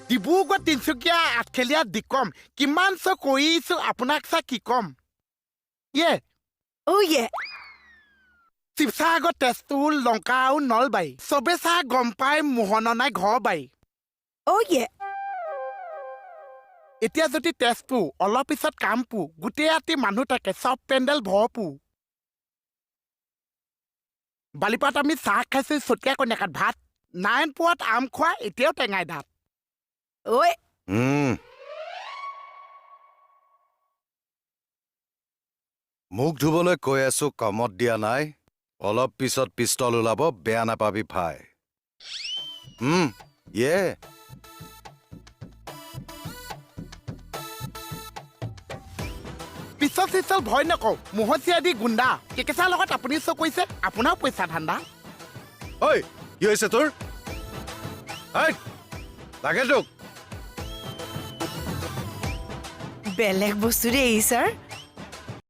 ডিব্ৰুগড় তিনচুকীয়া আঠখেলীয়া দিকম কিমান চ কৰিছো আপোনাক চা কি কম ইয়ে Oh yeah. শিৱসাগৰ তেজপুৰ লংকা আৰু নলবাৰী চবে চা গম পাই মোহননাই ঘৰ বাৰী Oh yeah. এতিয়া যদি তেজপুৰ অলপ পিছত কামপুৰ গোটেই ৰাতি মানুহ থাকে চব পেণ্ডেল ভৰপুৰ বালিপাত আমি চাহ খাইছো চতিয়া কন্যাকাত ভাত নাৰায়ণপুৰত আম খোৱা এতিয়াও টেঙাই দাঁত Oi. মুখ ধুবলৈ কৈ আছো কামত দিয়া নাই অলপ পিছত পিষ্টল ওলাব বেয়া নাপাবি ভাই ইয়ে পিছল চিছল ভয় নকওঁ মোহচিয়া দি গুণ্ডা কেকেচাৰ লগত আপুনি চক কৈছে আপোনাৰ পইচা ধান্দা ঐ কি হৈছে তোৰ লাগে তোক বেলেগ বস্তু দেই ছাৰ